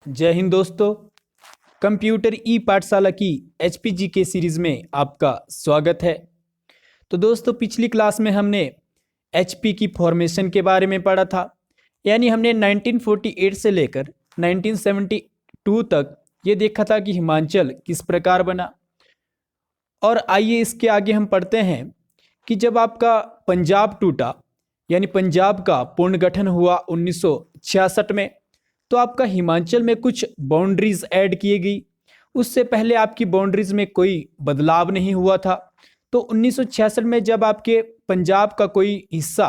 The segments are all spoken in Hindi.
जय हिंद दोस्तों। कंप्यूटर ई पाठशाला की एचपीजी के सीरीज़ में आपका स्वागत है। तो दोस्तों, पिछली क्लास में हमने एचपी की फॉर्मेशन के बारे में पढ़ा था। यानी हमने 1948 से लेकर 1972 तक ये देखा था कि हिमाचल किस प्रकार बना। और आइए इसके आगे हम पढ़ते हैं कि जब आपका पंजाब टूटा, यानी पंजाब का पुनर्गठन हुआ 1966 में, तो आपका हिमाचल में कुछ बाउंड्रीज ऐड की गई। उससे पहले आपकी बाउंड्रीज में कोई बदलाव नहीं हुआ था। तो 1966 में जब आपके पंजाब का कोई हिस्सा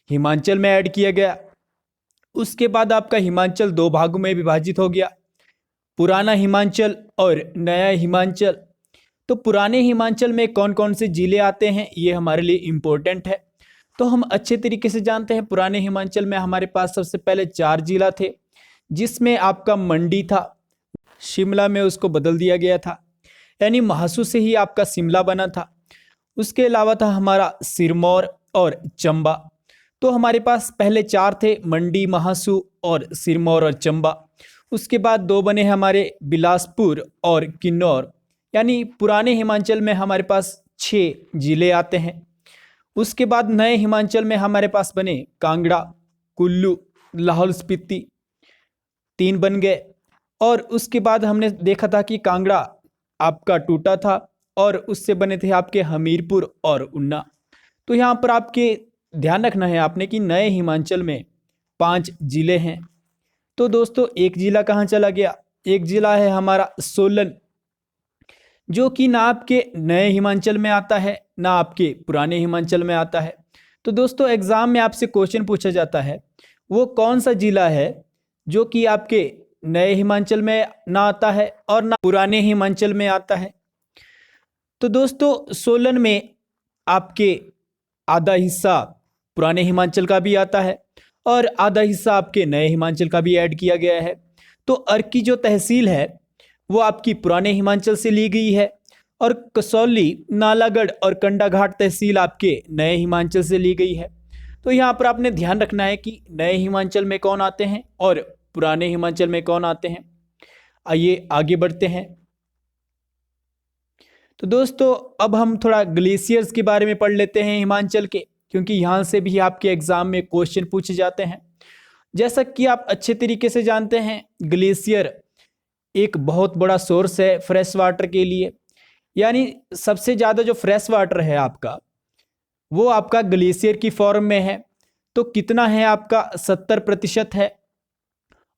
हिमाचल में ऐड किया गया, उसके बाद आपका हिमाचल दो भागों में विभाजित हो गया, पुराना हिमाचल और नया हिमाचल। तो पुराने हिमाचल में कौन कौन से जिले आते हैं, ये हमारे लिए इम्पोर्टेंट है। तो हम अच्छे तरीके से जानते हैं, पुराने हिमाचल में हमारे पास सबसे पहले 4 जिला थे, जिसमें आपका मंडी था। शिमला में उसको बदल दिया गया था, यानी महासू से ही आपका शिमला बना था। उसके अलावा था हमारा सिरमौर और चंबा। तो हमारे पास पहले 4 थे, मंडी, महासू और सिरमौर और चंबा। उसके बाद 2 बने हमारे, बिलासपुर और किन्नौर। यानी पुराने हिमाचल में हमारे पास 6 जिले आते हैं। उसके बाद नए हिमाचल में हमारे पास बने कांगड़ा, कुल्लू, लाहौल स्पीति, 3 बन गए। और उसके बाद हमने देखा था कि कांगड़ा आपका टूटा था और उससे बने थे आपके हमीरपुर और उन्ना। तो यहाँ पर आपके ध्यान रखना है आपने कि नए हिमाचल में 5 जिले हैं। तो दोस्तों, एक जिला कहाँ चला गया? एक जिला है हमारा सोलन, जो कि ना आपके नए हिमाचल में आता है ना आपके पुराने हिमाचल में आता है। तो दोस्तों, एग्जाम में आपसे क्वेश्चन पूछा जाता है, वो कौन सा जिला है जो कि आपके नए हिमाचल में ना आता है और ना पुराने हिमाचल में आता है। तो दोस्तों, सोलन में आपके आधा हिस्सा पुराने हिमाचल का भी आता है और आधा हिस्सा आपके नए हिमाचल का भी ऐड किया गया है। तो अर्की जो तहसील है वो आपकी पुराने हिमाचल से ली गई है और कसौली, नालागढ़ और कंडाघाट तहसील आपके नए हिमाचल से ली गई है। तो यहाँ पर आपने ध्यान रखना है कि नए हिमाचल में कौन आते हैं और पुराने हिमाचल में कौन आते हैं। आइए आगे बढ़ते हैं। तो दोस्तों, अब हम थोड़ा ग्लेशियर्स के बारे में पढ़ लेते हैं हिमाचल के, क्योंकि यहाँ से भी आपके एग्जाम में क्वेश्चन पूछे जाते हैं। जैसा कि आप अच्छे तरीके से जानते हैं, ग्लेशियर एक बहुत बड़ा सोर्स है फ्रेश वाटर के लिए। यानी सबसे ज़्यादा जो फ्रेश वाटर है आपका, वो आपका ग्लेशियर की फॉर्म में है। तो कितना है आपका? 70% है।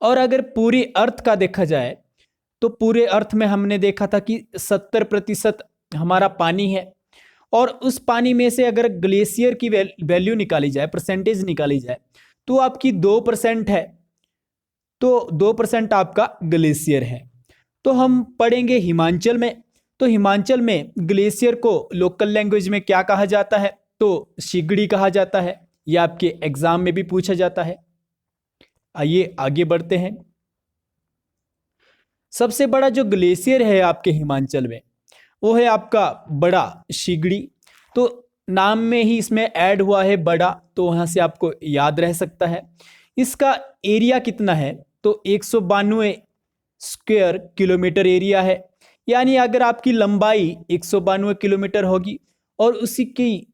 और अगर पूरी अर्थ का देखा जाए तो पूरे अर्थ में हमने देखा था कि 70% हमारा पानी है। और उस पानी में से अगर ग्लेशियर की वैल्यू निकाली जाए, परसेंटेज निकाली जाए, तो आपकी 2% है। तो 2% आपका ग्लेशियर है। तो हम पढ़ेंगे हिमाचल में। तो हिमाचल में ग्लेशियर को लोकल लैंग्वेज में क्या कहा जाता है? तो सिगड़ी कहा जाता है। यह आपके एग्जाम में भी पूछा जाता है। आइए आगे बढ़ते हैं। सबसे बड़ा जो ग्लेशियर है आपके हिमाचल में, वो है आपका बड़ा सिगड़ी। तो नाम में ही इसमें ऐड हुआ है बड़ा, तो वहां से आपको याद रह सकता है। इसका एरिया कितना है? तो 192 स्क्वायर किलोमीटर एरिया है। यानी अगर आपकी लंबाई 192 किलोमीटर होगी और उसी की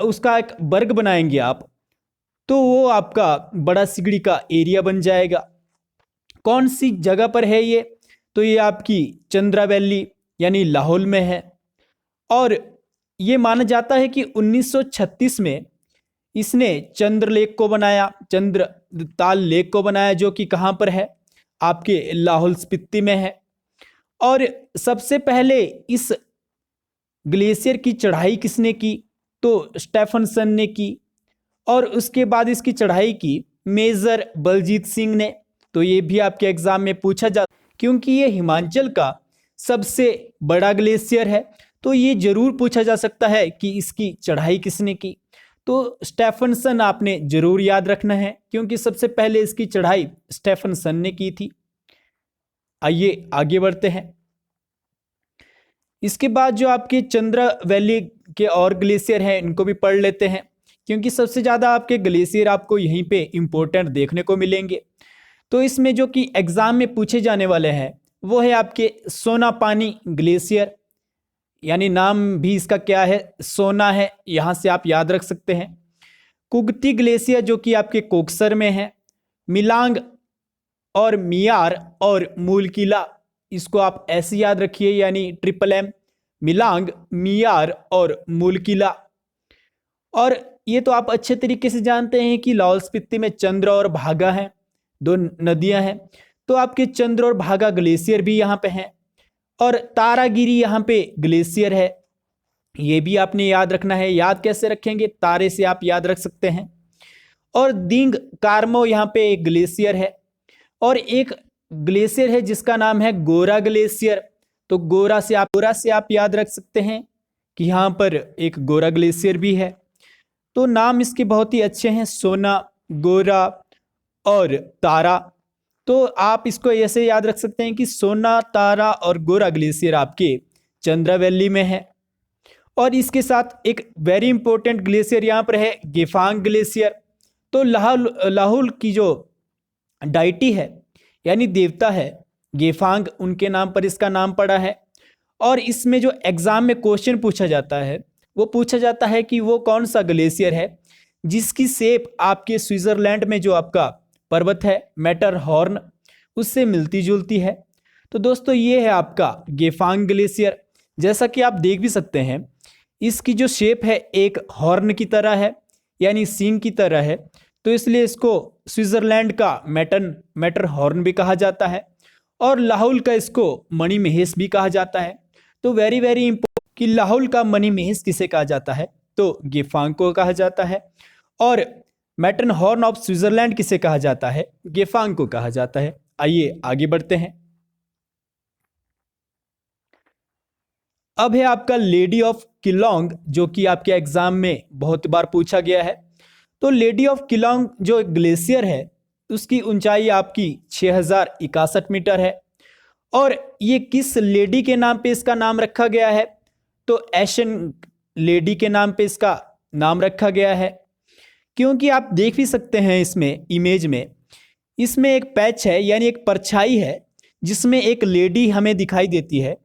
उसका एक वर्ग बनाएंगे आप, तो वो आपका बड़ा सिगड़ी का एरिया बन जाएगा। कौन सी जगह पर है ये? तो ये आपकी चंद्रा वैली यानी लाहौल में है। और ये माना जाता है कि 1936 में इसने चंद्र लेक को बनाया, चंद्रताल लेक को बनाया, जो कि कहाँ पर है? आपके लाहौल स्पीति में है। और सबसे पहले इस ग्लेशियर की चढ़ाई किसने की? तो स्टेफनसन ने की। और उसके बाद इसकी चढ़ाई की मेजर बलजीत सिंह ने। तो ये भी आपके एग्जाम में पूछा जाता, क्योंकि ये हिमाचल का सबसे बड़ा ग्लेशियर है। तो ये जरूर पूछा जा सकता है कि इसकी चढ़ाई किसने की। तो स्टेफनसन आपने जरूर याद रखना है, क्योंकि सबसे पहले इसकी चढ़ाई स्टेफनसन ने की थी। आइए आगे बढ़ते हैं। इसके बाद जो आपके चंद्रा वैली के और ग्लेशियर हैं, इनको भी पढ़ लेते हैं, क्योंकि सबसे ज़्यादा आपके ग्लेशियर आपको यहीं पे इम्पोर्टेंट देखने को मिलेंगे। तो इसमें जो कि एग्जाम में पूछे जाने वाले हैं वो है आपके सोनापानी ग्लेशियर, यानी नाम भी इसका क्या है, सोना है, यहाँ से आप याद रख सकते हैं। कुगती ग्लेशियर जो कि आपके कोकसर में है। मिलांग और मियार और मूलकिला, इसको आप ऐसे याद रखिए, यानी ट्रिपल एम, मिलांग, मियार और मूलकिला। और ये तो आप अच्छे तरीके से जानते हैं कि लाहौल स्पीति में चंद्र और भागा हैं, दो नदियां हैं। तो आपके चंद्र और भागा ग्लेशियर भी यहाँ पे हैं, और तारागिरी यहाँ पे ग्लेशियर है, ये भी आपने याद रखना है। याद कैसे रखेंगे, तारे से आप याद रख सकते हैं। और दिंग कार्मो यहाँ पे एक ग्लेशियर है, और एक ग्लेशियर है जिसका नाम है गोरा ग्लेशियर। तो गोरा से आप याद रख सकते हैं कि यहाँ पर एक गोरा ग्लेशियर भी है। तो नाम इसके बहुत ही अच्छे हैं, सोना, गोरा और तारा। तो आप इसको ऐसे याद रख सकते हैं कि सोना, तारा और गोरा ग्लेशियर आपके चंद्रा वैली में है। और इसके साथ एक वेरी इंपॉर्टेंट ग्लेशियर यहाँ पर है, गेफांग ग्लेशियर। तो लाहौल की जो डाइटी है यानी देवता है गेफांग, उनके नाम पर इसका नाम पड़ा है। और इसमें जो एग्जाम में क्वेश्चन पूछा जाता है वो पूछा जाता है कि वो कौन सा ग्लेशियर है जिसकी शेप आपके स्विट्जरलैंड में जो आपका पर्वत है मैटरहॉर्न, उससे मिलती जुलती है। तो दोस्तों ये है आपका गेफांग ग्लेशियर। जैसा कि आप देख भी सकते हैं, इसकी जो शेप है एक हॉर्न की तरह है, यानी सींग की तरह है। तो इसलिए इसको स्विट्जरलैंड का मैटरहॉर्न भी कहा जाता है, और लाहौल का इसको मणि महेश भी कहा जाता है। तो वेरी इंपॉर्टेंट कि लाहौल का मणि महेश किसे कहा जाता है, तो गेफांग को कहा जाता है। और मैटरहॉर्न ऑफ स्विट्जरलैंड किसे कहा जाता है, गेफांग को कहा जाता है। आइए आगे बढ़ते हैं। अब है आपका लेडी ऑफ किलोंग, जो कि आपके एग्जाम में बहुत बार पूछा गया है। तो लेडी ऑफ किलोंग जो ग्लेशियर है उसकी ऊंचाई आपकी 6061 मीटर है। और ये किस लेडी के नाम पे इसका नाम रखा गया है, तो एशियन लेडी के नाम पे इसका नाम रखा गया है। क्योंकि आप देख भी सकते हैं इसमें इमेज में, इसमें एक पैच है यानी एक परछाई है जिसमें एक लेडी हमें दिखाई देती है,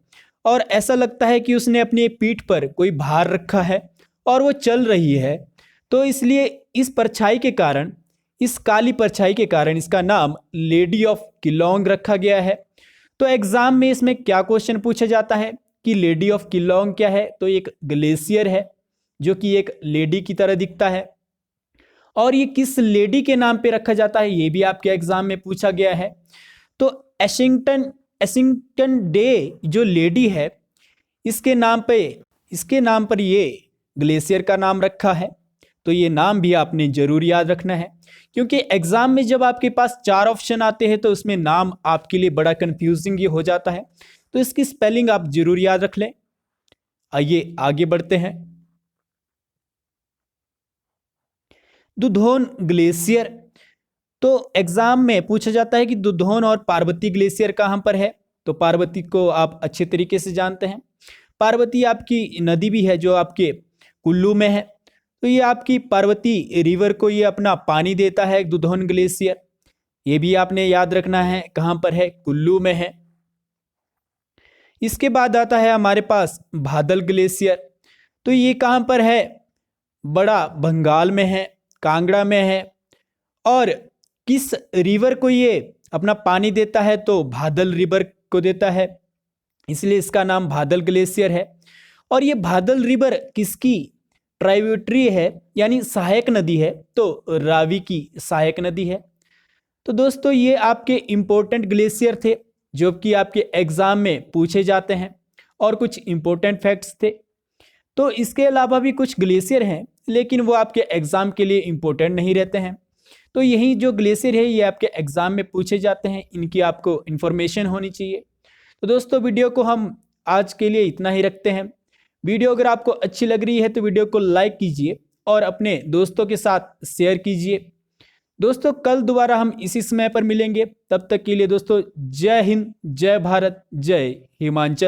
और ऐसा लगता है कि उसने अपनी पीठ पर कोई भार रखा है और वो चल रही है। तो इसलिए इस परछाई के कारण, इस काली परछाई के कारण इसका नाम लेडी ऑफ किलोंग रखा गया है। तो एग्जाम में इसमें क्या क्वेश्चन पूछा जाता है कि लेडी ऑफ किलोंग क्या है, तो एक ग्लेशियर है जो कि एक लेडी की तरह दिखता है। और ये किस लेडी के नाम पे रखा जाता है ये भी आपके एग्जाम में पूछा गया है। तो एशिंगटन डे जो लेडी है इसके नाम पर ये ग्लेशियर का नाम रखा है। तो ये नाम भी आपने जरूर याद रखना है, क्योंकि एग्जाम में जब आपके पास 4 ऑप्शन आते हैं तो उसमें नाम आपके लिए बड़ा कंफ्यूजिंग ये हो जाता है। तो इसकी स्पेलिंग आप जरूर याद रख लें। आइए आगे बढ़ते हैं। दुधौन ग्लेशियर, तो एग्जाम में पूछा जाता है कि दुधौन और पार्वती ग्लेशियर कहाँ पर है। तो पार्वती को आप अच्छे तरीके से जानते हैं, पार्वती आपकी नदी भी है जो आपके कुल्लू में है। तो ये आपकी पार्वती रिवर को ये अपना पानी देता है दुधौन ग्लेशियर, ये भी आपने याद रखना है कहाँ पर है, कुल्लू में है। इसके बाद आता है हमारे पास भादल ग्लेशियर। तो ये कहाँ पर है, बड़ा बंगाल में है, कांगड़ा में है। और किस रिवर को ये अपना पानी देता है, तो भादल रिवर को देता है, इसलिए इसका नाम भादल ग्लेशियर है। और ये भादल रिवर किसकी ट्राइब्यूटरी है यानी सहायक नदी है, तो रावी की सहायक नदी है। तो दोस्तों ये आपके इंपॉर्टेंट ग्लेशियर थे जो कि आपके एग्जाम में पूछे जाते हैं, और कुछ इंपॉर्टेंट फैक्ट्स थे। तो इसके अलावा भी कुछ ग्लेशियर हैं लेकिन वो आपके एग्जाम के लिए इंपॉर्टेंट नहीं रहते हैं। तो यही जो ग्लेशियर है ये आपके एग्जाम में पूछे जाते हैं, इनकी आपको इन्फॉर्मेशन होनी चाहिए। तो दोस्तों वीडियो को हम आज के लिए इतना ही रखते हैं। वीडियो अगर आपको अच्छी लग रही है तो वीडियो को लाइक कीजिए और अपने दोस्तों के साथ शेयर कीजिए। दोस्तों कल दोबारा हम इसी समय पर मिलेंगे, तब तक के लिए दोस्तों जय हिंद, जय भारत, जय हिमाचल।